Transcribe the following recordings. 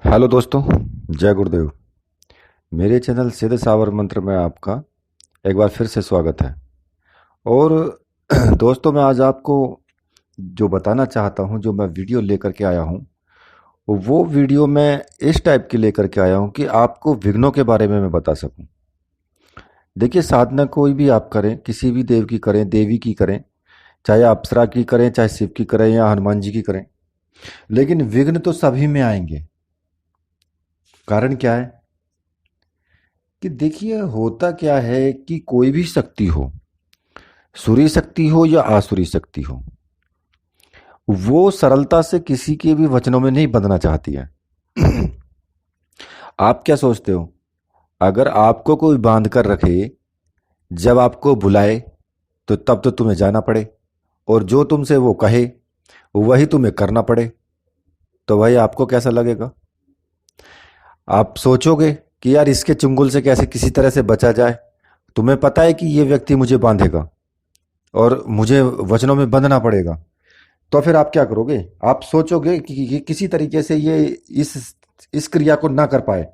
Hello दोस्तों, जय गुरुदेव। मेरे चैनल सीधे सावर मंत्र में आपका एक बार फिर से स्वागत है। और दोस्तों, मैं आज आपको जो बताना चाहता हूं, जो मैं वीडियो लेकर के आया हूं, वो वीडियो मैं इस टाइप की लेकर के आया हूं कि आपको विघ्नों के बारे में मैं बता सकूं। देखिए, साधना कोई भी आप करें, किसी भी देव की करें, देवी की करें, चाहे अप्सरा की करें, चाहे शिव की करें या हनुमान जी की करें, लेकिन विघ्न तो सभी में आएंगे। कारण क्या है कि देखिए, होता क्या है कि कोई भी शक्ति हो, सूर्य शक्ति हो या आसुरी शक्ति हो, वो सरलता से किसी के भी वचनों में नहीं बंधना चाहती है। आप क्या सोचते हो, अगर आपको कोई बांध कर रखे, जब आपको बुलाए तो तब तो तुम्हें जाना पड़े, और जो तुमसे वो कहे वही तुम्हें करना पड़े, तो भाई आपको कैसा लगेगा? आप सोचोगे कि यार इसके चुंगल से कैसे किसी तरह से बचा जाए। तुम्हें पता है कि ये व्यक्ति मुझे बांधेगा और मुझे वचनों में बंधना पड़ेगा, तो फिर आप क्या करोगे? आप सोचोगे कि किसी तरीके से ये इस क्रिया को ना कर पाए,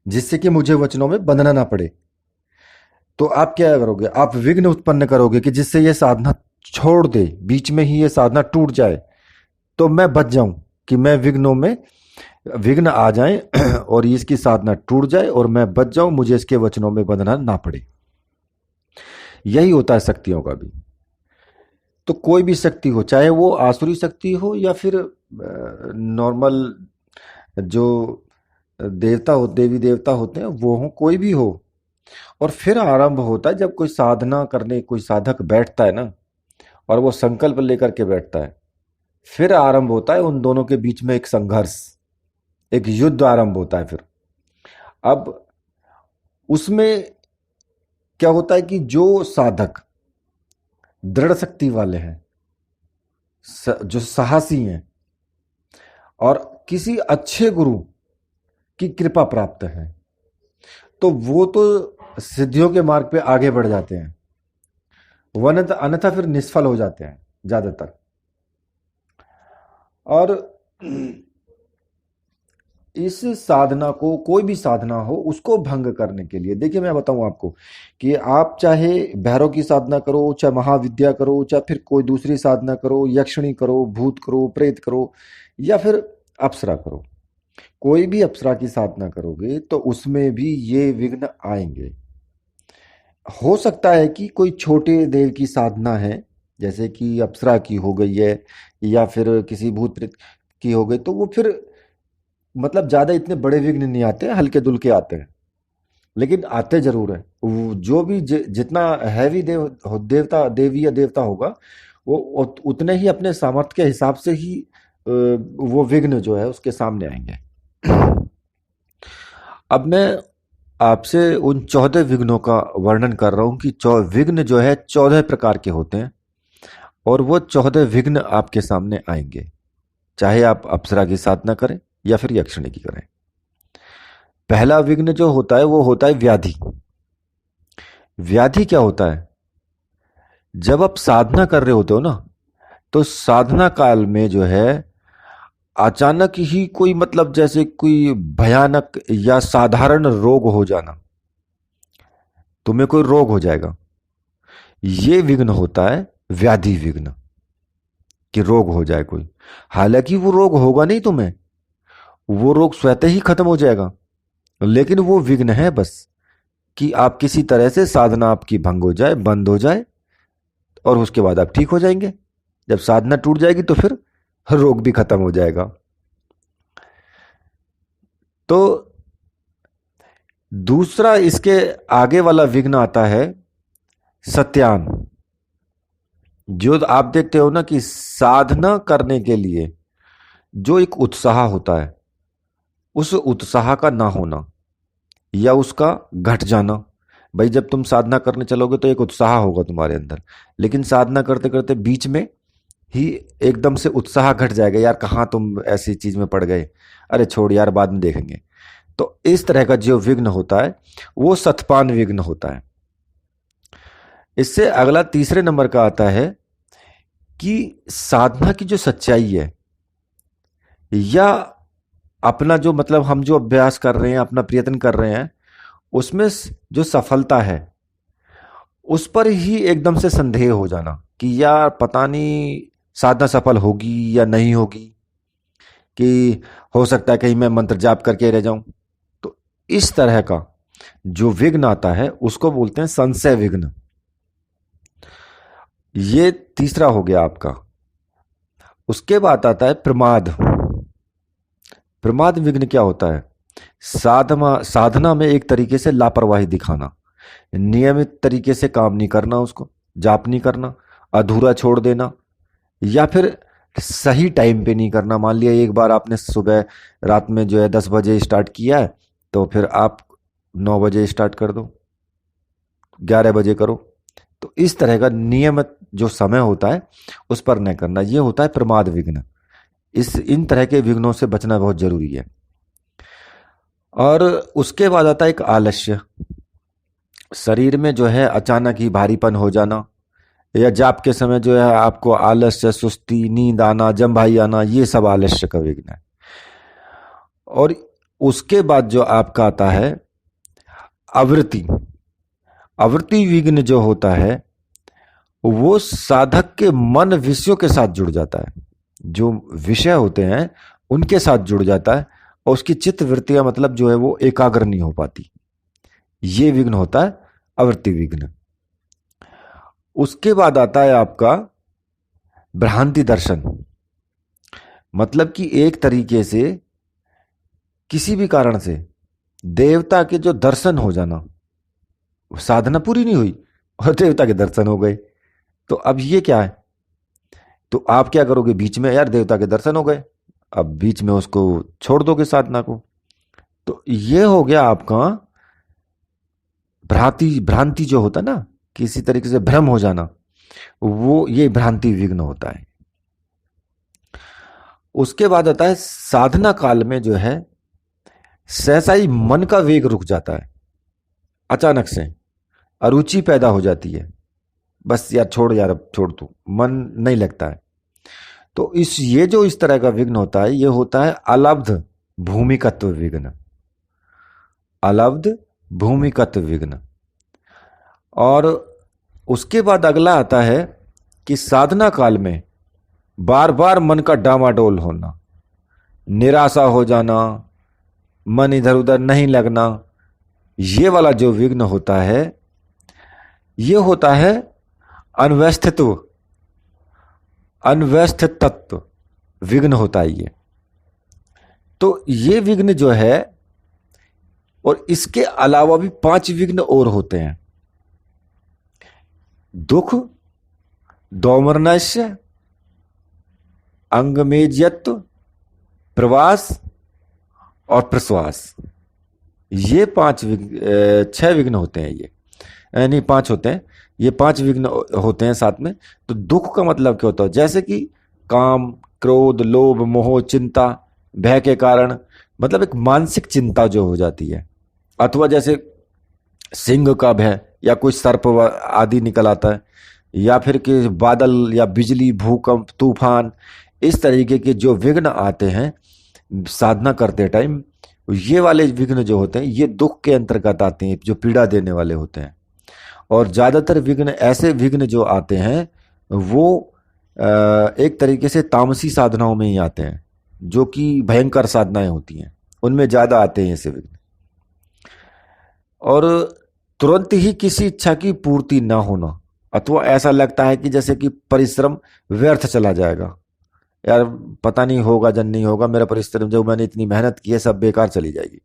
जिससे कि मुझे वचनों में बंधना ना पड़े। तो आप क्या करोगे? आप विघ्न उत्पन्न करोगे कि जिससे ये साधना छोड़ दे, बीच में ही ये साधना टूट जाए, तो मैं बच जाऊं, कि मैं विघ्नों में विघ्न आ जाए और इसकी साधना टूट जाए और मैं बच जाऊं, मुझे इसके वचनों में बंधना ना पड़े। यही होता है शक्तियों का भी। तो कोई भी शक्ति हो, चाहे वो आसुरी शक्ति हो या फिर नॉर्मल जो देवता हो, देवी देवता होते हैं वो हो, कोई भी हो। और फिर आरंभ होता है जब कोई साधना करने कोई साधक बैठता है ना, और वो संकल्प लेकर के बैठता है, फिर आरंभ होता है उन दोनों के बीच में एक संघर्ष, एक युद्ध आरंभ होता है। फिर अब उसमें क्या होता है कि जो साधक दृढ़ शक्ति वाले हैं, जो साहसी हैं, और किसी अच्छे गुरु की कृपा प्राप्त है, तो वो तो सिद्धियों के मार्ग पे आगे बढ़ जाते हैं, वरना अन्यथा फिर निष्फल हो जाते हैं ज्यादातर। और इस साधना को, कोई भी साधना हो, उसको भंग करने के लिए, देखिए मैं बताऊं आपको कि आप चाहे भैरव की साधना करो, चाहे महाविद्या करो, चाहे फिर कोई दूसरी साधना करो, यक्षिणी करो, भूत करो, प्रेत करो, या फिर अप्सरा करो, कोई भी अप्सरा की साधना करोगे तो उसमें भी ये विघ्न आएंगे। हो सकता है कि कोई छोटे देव की साधना है, जैसे कि अप्सरा की हो गई है, या फिर किसी भूत प्रेत की हो गई, तो वो फिर मतलब ज्यादा इतने बड़े विघ्न नहीं आते, हल्के दुल्के आते हैं, लेकिन आते जरूर है। जो भी जितना हैवी देवता, देवी या देवता होगा, वो उतने ही अपने सामर्थ्य के हिसाब से ही वो विघ्न जो है उसके सामने आएंगे। अब मैं आपसे उन 14 विघ्नों का वर्णन कर रहा हूं कि विघ्न जो है 14 प्रकार के होते हैं, और वो 14 विघ्न आपके सामने आएंगे, चाहे आप अप्सरा की साधना करें या फिर यक्षिणी की करें। पहला विघ्न जो होता है वो होता है व्याधि। व्याधि क्या होता है? जब आप साधना कर रहे होते हो ना, तो साधना काल में जो है अचानक ही कोई, मतलब जैसे कोई भयानक या साधारण रोग हो जाना, तुम्हें कोई रोग हो जाएगा, ये विघ्न होता है व्याधि विघ्न, कि रोग हो जाए कोई। हालांकि वो रोग होगा नहीं तुम्हें, वो रोग स्वतः ही खत्म हो जाएगा, लेकिन वो विघ्न है बस, कि आप किसी तरह से साधना आपकी भंग हो जाए, बंद हो जाए, और उसके बाद आप ठीक हो जाएंगे। जब साधना टूट जाएगी तो फिर रोग भी खत्म हो जाएगा। तो दूसरा, इसके आगे वाला विघ्न आता है सत्यान। जो आप देखते हो ना कि साधना करने के लिए जो एक उत्साह होता है, उस उत्साह का ना होना या उसका घट जाना। भाई, जब तुम साधना करने चलोगे तो एक उत्साह होगा तुम्हारे अंदर, लेकिन साधना करते करते बीच में ही एकदम से उत्साह घट जाएगा, यार कहाँ तुम ऐसी चीज में पड़ गए, अरे छोड़ यार, बाद में देखेंगे। तो इस तरह का जो विघ्न होता है वो सतपान विघ्न होता है। इससे अगला तीसरे नंबर का आता है कि साधना की जो सच्चाई है, या अपना जो मतलब हम जो अभ्यास कर रहे हैं, अपना प्रयत्न कर रहे हैं, उसमें जो सफलता है उस पर ही एकदम से संदेह हो जाना कि यार पता नहीं साधना सफल होगी या नहीं होगी, कि हो सकता है कहीं मैं मंत्र जाप करके रह जाऊं। तो इस तरह का जो विघ्न आता है उसको बोलते हैं संशय विघ्न। ये तीसरा हो गया आपका। उसके बाद आता है प्रमाद। प्रमाद विघ्न क्या होता है? साधना में एक तरीके से लापरवाही दिखाना, नियमित तरीके से काम नहीं करना, उसको जाप नहीं करना, अधूरा छोड़ देना, या फिर सही टाइम पे नहीं करना। मान लिया एक बार आपने सुबह रात में जो है 10 बजे स्टार्ट किया है, तो फिर आप 9 बजे स्टार्ट कर दो, 11 बजे करो। तो इस तरह का नियमित जो समय होता है उस पर न करना, यह होता है प्रमाद विघ्न। इन तरह के विघ्नों से बचना बहुत जरूरी है। और उसके बाद आता है एक आलस्य। शरीर में जो है अचानक ही भारीपन हो जाना, या जाप के समय जो है आपको आलस्य, सुस्ती, नींद आना, जम्भाई आना, ये सब आलस्य का विघ्न है। और उसके बाद जो आपका आता है आवृत्ति। आवृत्ति विघ्न जो होता है वो साधक के मन विषयों के साथ जुड़ जाता है, जो विषय होते हैं उनके साथ जुड़ जाता है, और उसकी चित्त वृत्तियां मतलब जो है वो एकाग्र नहीं हो पाती। ये विघ्न होता है आवृत्ति विघ्न। उसके बाद आता है आपका भ्रांति दर्शन। मतलब कि एक तरीके से किसी भी कारण से देवता के जो दर्शन हो जाना, साधना पूरी नहीं हुई और देवता के दर्शन हो गए, तो अब ये क्या है? तो आप क्या करोगे? बीच में यार देवता के दर्शन हो गए, अब बीच में उसको छोड़ दोगे साधना को। तो ये हो गया आपका भ्रांति जो होता है ना, किसी तरीके से भ्रम हो जाना, वो ये भ्रांति विघ्न होता है। उसके बाद आता है साधना काल में जो है सहसा ही मन का वेग रुक जाता है, अचानक से अरुचि पैदा हो जाती है, बस यार छोड़, यार अब छोड़ तू, मन नहीं लगता है। तो ये जो इस तरह का विघ्न होता है, ये होता है अलब्ध भूमिकत्व विघ्न। अलब्ध भूमिकत्व विघ्न। और उसके बाद अगला आता है कि साधना काल में बार बार मन का डामाडोल होना, निराशा हो जाना, मन इधर उधर नहीं लगना, ये वाला जो विघ्न होता है ये होता है अनवस्थित्व, अनवस्थित तत्व विघ्न होता है ये। तो ये विघ्न जो है, और इसके अलावा भी 5 विघ्न और होते हैं। दुख, दौमरनस्य, अंगमेज्यत्व, प्रवास और प्रश्वास। ये 6 विघ्न होते हैं, ये नहीं 5 होते हैं, ये 5 विघ्न होते हैं साथ में। तो दुख का मतलब क्या होता है? जैसे कि काम, क्रोध, लोभ, मोह, चिंता, भय के कारण, मतलब एक मानसिक चिंता जो हो जाती है, अथवा जैसे सिंह का भय, या कोई सर्प आदि निकल आता है, या फिर कि बादल या बिजली, भूकंप, तूफान, इस तरीके के जो विघ्न आते हैं साधना करते टाइम, ये वाले विघ्न जो होते हैं ये दुख के अंतर्गत आते हैं, जो पीड़ा देने वाले होते हैं। और ज्यादातर विघ्न, ऐसे विघ्न जो आते हैं वो एक तरीके से तामसी साधनाओं में ही आते हैं, जो कि भयंकर साधनाएं होती हैं, उनमें ज्यादा आते हैं ऐसे विघ्न। और तुरंत ही किसी इच्छा की पूर्ति ना होना, अथवा ऐसा लगता है कि जैसे कि परिश्रम व्यर्थ चला जाएगा, यार पता नहीं होगा जन नहीं होगा, मेरा परिश्रम जो मैंने इतनी मेहनत की है सब बेकार चली जाएगी।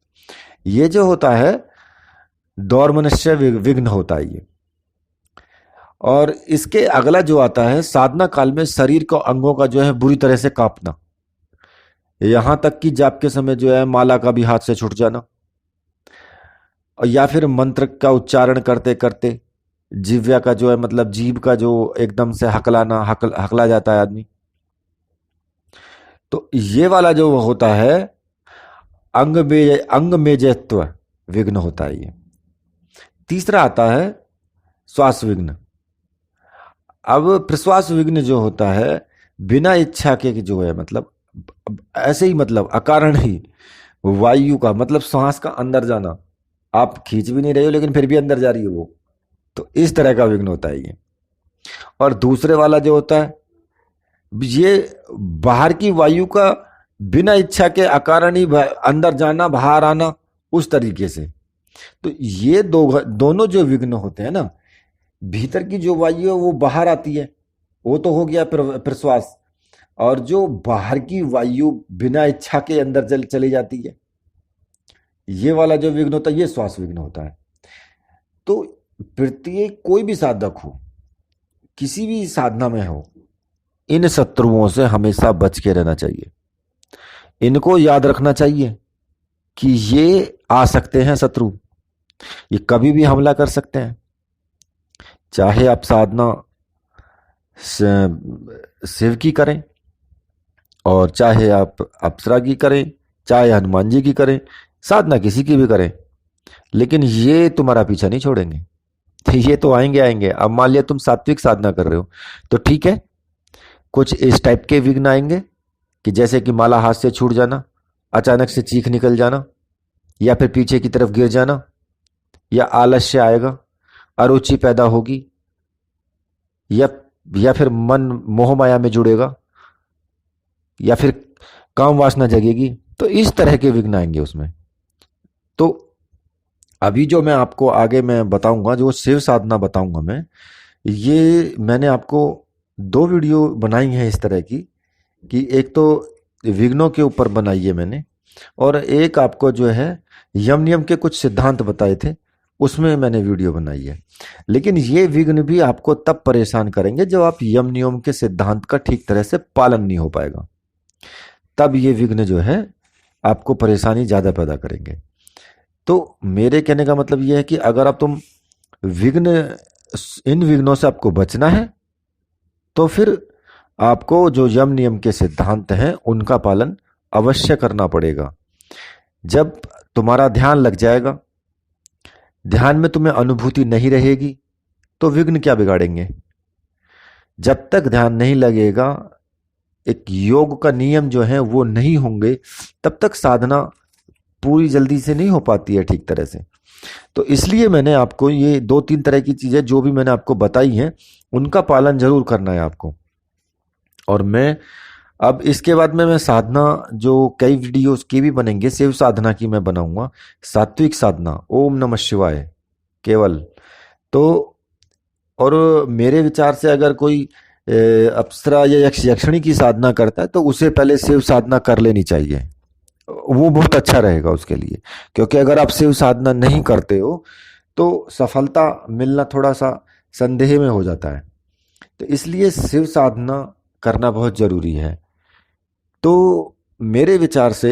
ये जो होता है दौर्मनस्य विघ्न होता है ये। और इसके अगला जो आता है साधना काल में शरीर को अंगों का जो है बुरी तरह से कांपना, यहां तक कि जाप के समय जो है माला का भी हाथ से छूट जाना, और या फिर मंत्र का उच्चारण करते करते जिव्या का जो है मतलब जीभ का जो एकदम से हकलाना, हकला जाता है आदमी। तो ये वाला जो होता है अंग मेजत्व विघ्न होता है ये। तीसरा आता है श्वास विघ्न। अब प्रश्वास विघ्न जो होता है बिना इच्छा के जो है मतलब ऐसे ही मतलब अकारण ही वायु का मतलब श्वास का अंदर जाना, आप खींच भी नहीं रहे हो लेकिन फिर भी अंदर जा रही है वो, तो इस तरह का विघ्न होता है ये। और दूसरे वाला जो होता है, ये बाहर की वायु का बिना इच्छा के अकारण ही अंदर जाना बाहर आना, उस तरीके से। तो ये दोनों जो विघ्न होते हैं ना, भीतर की जो वायु है वो बाहर आती है, वो तो हो गया प्रश्वास। और जो बाहर की वायु बिना इच्छा के अंदर चली जाती है, ये वाला जो विघ्न होता है ये श्वास विघ्न होता है। तो प्रत्येक कोई भी साधक हो, किसी भी साधना में हो, इन शत्रुओं से हमेशा बच के रहना चाहिए। इनको याद रखना चाहिए कि ये आ सकते हैं शत्रु, ये कभी भी हमला कर सकते हैं। चाहे आप साधना शिव की करें, और चाहे आप अप्सरा की करें, चाहे हनुमान जी की करें, साधना किसी की भी करें, लेकिन ये तुम्हारा पीछा नहीं छोड़ेंगे। ये तो आएंगे आएंगे। अब मान लिया तुम सात्विक साधना कर रहे हो तो ठीक है, कुछ इस टाइप के विघ्न आएंगे कि जैसे कि माला हाथ से छूट जाना, अचानक से चीख निकल जाना, या फिर पीछे की तरफ गिर जाना, या आलस्य आएगा, अरुचि पैदा होगी, या फिर मन मोह माया में जुड़ेगा, या फिर काम वासना जगेगी। तो इस तरह के विघ्न आएंगे उसमें। तो अभी जो मैं आपको आगे मैं बताऊंगा, जो शिव साधना बताऊंगा मैं, ये मैंने आपको 2 वीडियो बनाई हैं इस तरह की, कि एक तो विघ्नों के ऊपर बनाई है मैंने, और एक आपको जो है यम नियम के कुछ सिद्धांत बताए थे, उसमें मैंने वीडियो बनाई है। लेकिन ये विघ्न भी आपको तब परेशान करेंगे जब आप यम नियम के सिद्धांत का ठीक तरह से पालन नहीं हो पाएगा, तब ये विघ्न जो है आपको परेशानी ज्यादा पैदा करेंगे। तो मेरे कहने का मतलब यह है कि अगर आप तुम इन विघ्नों से आपको बचना है, तो फिर आपको जो यम नियम के सिद्धांत हैं उनका पालन अवश्य करना पड़ेगा। जब तुम्हारा ध्यान लग जाएगा, ध्यान में तुम्हें अनुभूति नहीं रहेगी, तो विघ्न क्या बिगाड़ेंगे। जब तक ध्यान नहीं लगेगा, एक योग का नियम जो है वो नहीं होंगे, तब तक साधना पूरी जल्दी से नहीं हो पाती है ठीक तरह से। तो इसलिए मैंने आपको ये 2-3 तरह की चीजें जो भी मैंने आपको बताई हैं, उनका पालन जरूर करना है आपको। और मैं अब इसके बाद में मैं साधना जो कई वीडियोस की भी बनेंगे, शिव साधना की मैं बनाऊंगा, सात्विक साधना, ओम नमः शिवाय केवल। तो और मेरे विचार से अगर कोई अप्सरा या यक्षिणी की साधना करता है तो उसे पहले शिव साधना कर लेनी चाहिए, वो बहुत अच्छा रहेगा उसके लिए। क्योंकि अगर आप शिव साधना नहीं करते हो तो सफलता मिलना थोड़ा सा संदेह में हो जाता है। तो इसलिए शिव साधना करना बहुत जरूरी है। तो मेरे विचार से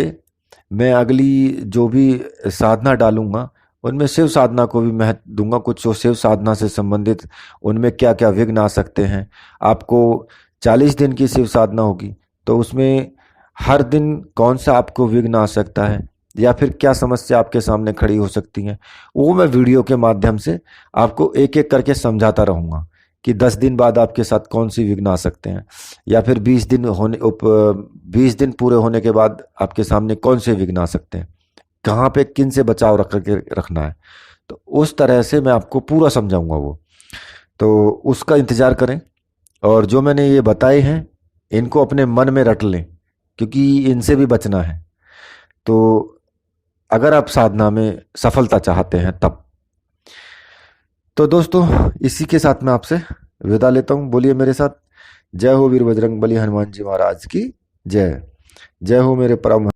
मैं अगली जो भी साधना डालूंगा उनमें शिव साधना को भी महत्व दूंगा। कुछ जो शिव साधना से संबंधित उनमें क्या क्या विघ्न आ सकते हैं। आपको 40 दिन की शिव साधना होगी तो उसमें हर दिन कौन सा आपको विघ्न आ सकता है, या फिर क्या समस्या आपके सामने खड़ी हो सकती है, वो मैं वीडियो के माध्यम से आपको एक एक करके समझाता रहूंगा कि 10 दिन बाद आपके साथ कौन सी विघ्न आ सकते हैं, या फिर 20 दिन पूरे होने के बाद आपके सामने कौन से विघ्न आ सकते हैं, कहाँ पे किन से बचाव रखना है। तो उस तरह से मैं आपको पूरा समझाऊंगा वो, तो उसका इंतजार करें। और जो मैंने ये बताए हैं इनको अपने मन में रट लें, क्योंकि इनसे भी बचना है। तो अगर आप साधना में सफलता चाहते हैं तब। तो दोस्तों इसी के साथ मैं आपसे विदा लेता हूँ। बोलिए मेरे साथ, जय हो वीर बजरंग बली हनुमान जी महाराज की जय। जय हो मेरे परम